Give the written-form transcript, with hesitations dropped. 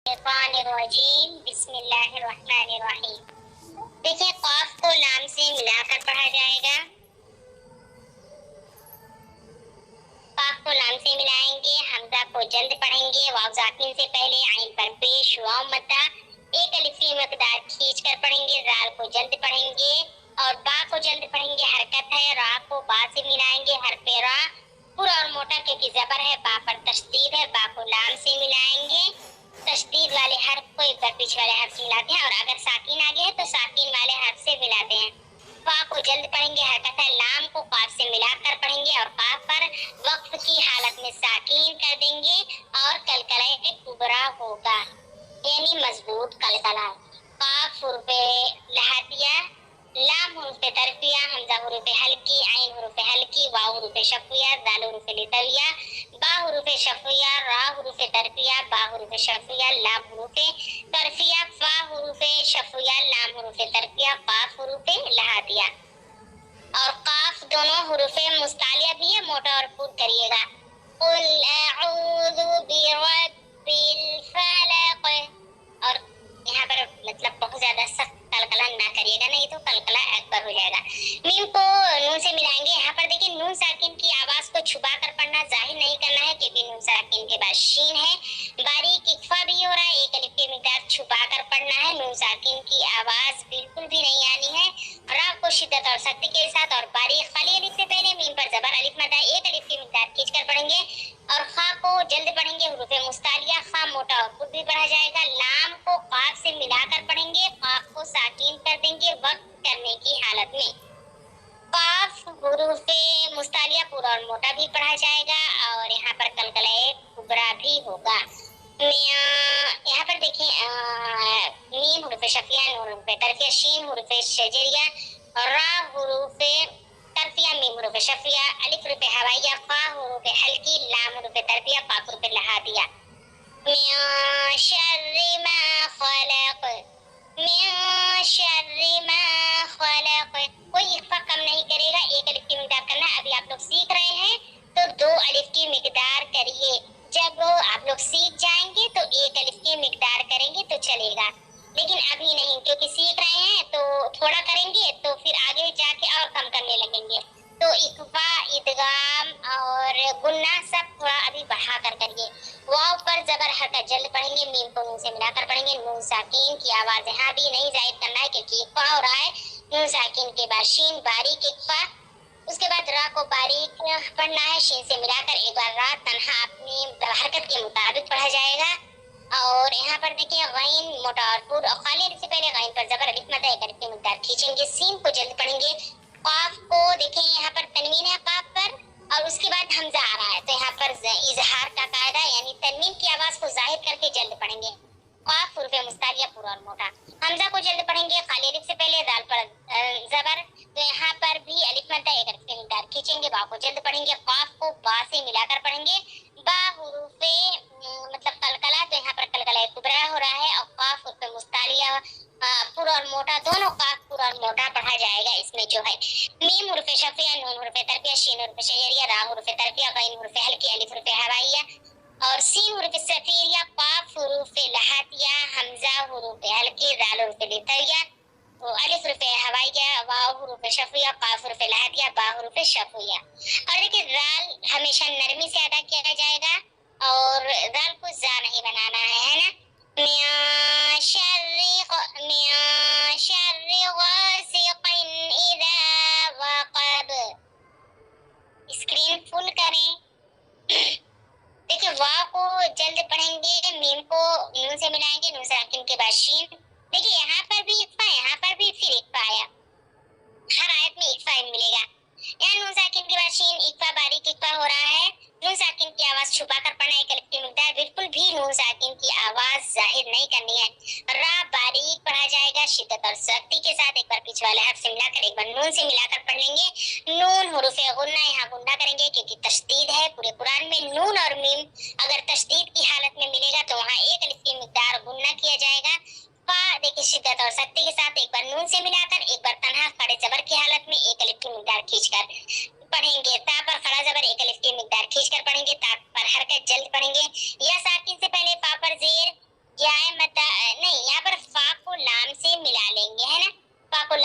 بسم اللہ الرحمن الرحیم۔ دیکھیں قاف کو لام سے ملا کر پڑھا جائے گا۔ قاف کو لام سے ملائیں گے، حمزہ کو جلد پڑھیں گے، واو ساکن سے پہلے عین پر پیش واو مدہ ایک الف کی مقدار کھینچ کر پڑھیں گے، زال کو جلد پڑھیں گے اور با کو جلد پڑھیں گے، حرکت ہے، را کو با سے ملائیں گے، حرف را پورا اور موٹا کیونکہ زبر ہے، با پر تشدید ہے، با کو لام سے ملائیں گے، تشدید والے حرف کو ایک بار پیچھے والے حرف سے ملاتے ہیں اور اگر ساکن آگے ہے تو ساکن والے حرف سے ملاتے ہیں۔ فا کو جلد پڑھیں گے، حرکت ہے، لام کو قاف سے ملا کر پڑھیں گے اور قاف پر وقف کی حالت میں ساکن کر دیں گے اور قلقلہ کبرا ہوگا، یعنی مضبوط قلقلہ۔ قاف حروف لہاتیہ، لام حروف طرفیہ، حمزہ حروف حلقی، عین حروف حلقی، واو حروف شفویہ، ذال حروف لتویہ، با حروف شفویہ، را حروف طرفیہ، با حروف شفویہ، لام حروف طرفیہ، فا حروف شفویہ، لام حروف طرفیہ، قاف حروف لہاتیہ۔ اور قاف دونوں حروف مستعلیہ بھی ہے، موٹا اور پور کریے گا۔ قل اعوذ برب الفلق، اور یہاں پر مطلب بہت زیادہ سخت قلقلہ نہ کریے گا، نہیں تو قلقلہ اکبر ہو جائے گا۔ میم کو نون سے ملائیں گے، یہاں پر دیکھیں نون ساکن کی آواز کو چھپا کر پڑھنا، ظاہر نہیں کرنا ہے کیونکہ نون ساکن کے بعد شین ہے، باریک اکفا بھی ہو رہا ہے، ایک الف کی مقدار چھپا کر پڑھنا ہے، نون ساکن کی آواز بالکل بھی نہیں آنی ہے، را کو شدت اور سختی کے ساتھ اور باریک خالی الف سے پہلے میم پر زبر الف مدہ ایک الف کی مقدار کھینچ کر پڑھیں گے اور خا کو جلد پڑھیں گے، حروف مستعلیہ، خا موٹا اور خود بھی پڑھا جائے گا، لام کو قاف سے ملا کر پڑھیں گے، قاف کو ساکن کر دیں گے وقت کرنے کی حالت میں۔ قاف حروف مستعلیہ پورا اور موٹا بھی پڑھا جائے گا اور یہاں پر قلقلہ کبرا بھی ہوگا۔ یہاں پر دیکھیں میم حروف شفیہ، نون حروف طرفیہ، شین حروف شجریہ، را حروف طرفیہ، میم حروف شفیہ، الف حروف ہوائیہ، فا حروف حلقی، لام حروف طرفیہ، قاف حروف لہاتیہ۔ من شر ما خلق، من شر ما خلق، کوئی اخفا کم نہیں کرے گا، ایک الف کی مقدار کرنا ہے۔ ابھی آپ لوگ سیکھ رہے ہیں تو دو الف کی مقدار کریے، جب آپ لوگ سیکھ جائیں گے تو ایک الف کی مقدار کریں گے تو چلے گا، لیکن ابھی نہیں کیونکہ سیکھ رہے ہیں تو تھوڑا کریں گے تو پھر آگے جا کے اور کم کرنے لگیں گے، تو اخفا، ادغام اور گنہ سب تھوڑا ابھی بڑھا کر کریے۔ واو پر زبر حرکت جلد پڑھیں گے، میم کو نون سے ملا کر پڑھیں گے، نون ساکین کی آواز یہاں بھی نہیں زائد کرنا ہے کیونکہ اخفا ہو رہا ہے، نون ساکین کے بعد شین باریک اخفا، اس کے بعد را کو باریک پڑھنا ہے، شین سے ملا کر ایک بار را تنہا اپنی حرکت کے مطابق پڑھا جائے گا۔ اور یہاں پر دیکھیں غین موٹا اور پور، اور خالی الف سے پہلے غین پر زبر الف مدہ ایک الف کی مقدار کھینچیں گے، سین کو جلد پڑھیں گے، قاف کو دیکھیں یہاں پر تنوین ہے قاف پر اور اس کے بعد حمزہ آ رہا ہے تو یہاں پر اظہار کا قاعدہ یعنی تنوین کی آواز کو ظاہر کر کے جلد پڑھیں گے۔ قاف حروف مستعلیہ پورا اور موٹا، حمزہ کو جلد پڑھیں گے، خالی الف سے پہلے دال پر زبر، تو یہاں پر بھی الف مدہ ایک الف کی مقدار کھینچیں گے، با کو جلد پڑھیں گے، قاف کو با سے ملا کر پڑھیں گے، با حروف مطلب قلقلہ، تو یہاں پر قلقلہ کبرا ہو رہا ہے، اور قاف حروف مستعلیہ پورا اور موٹا، دونوں قاف پورا اور موٹا پڑھا جائے گا اس میں جو ہے۔ میم حروف شفیہ، نون حروف طرفیہ، شین حروف شجریہ، را حروف طرفیہ، غین حروف حلقی، الف حروف ہوائیہ اور سین حروف صفیریہ، قاف حروف لہاتیہ، حمزہ حروف حلقی، ذال حروف لتویہ، الف حروف ہوائیہ، واو حروف شفویہ، قاف حروف لہاتیہ، با حروف شفویہ۔ اور دیکھیں ذال ہمیشہ نرمی سے ادا کیا جائے گا اور ذال کو زا نہیں بنانا ہے نا۔ من شر غاسق اذا وقب، اسکرین فل کریں۔ دیکھیں واو کو جلد پڑھیں گے، میم کو نون سے ملائیں گے، نون ساکن کے بعد شین، دیکھیں یہاں پر بھی اخفا، یہاں پر بھی پھر اخفا آیا، ہر آیت میں اخفا ملے گا، یہاں نون ساکن کے بعد شین، اخفا باریک اخفا ہو رہا ہے، نون ساکن کی آواز چھپا کر پڑھنا، ایک الف کی مقدار، بالکل بھی نون ساکن کی آواز ظاہر نہیں کرنی ہے، را باریک پڑھا جائے گا شدت اور سختی کے ساتھ، ایک بار پیچھے والے حرف سے ملا کر ایک بار نون سے ملا کر پڑھ لیں گے، نون حروف غنہ، یہاں غنہ کریں گے کیونکہ تشدید ہے، پورے قرآن میں نون اور میم اگر تشدید کی حالت میں ملے گا تو وہاں ایک الف کی مقدار غنہ کیا جائے گا۔ فا دیکھیں شدت اور سختی کے ساتھ ایک بار نون سے ملا کر ایک بار تنہا کھڑے زبر کی حالت میں ایک الف کی مقدار کھینچ کر پڑھیں گے، تا پر کھڑا زبر ایک الف کی مقدار کھینچ کر پڑھیں گے، تا پر حرکت جلد پڑھیں گے، یا ساکن سے پہلے فا پر زیر، یا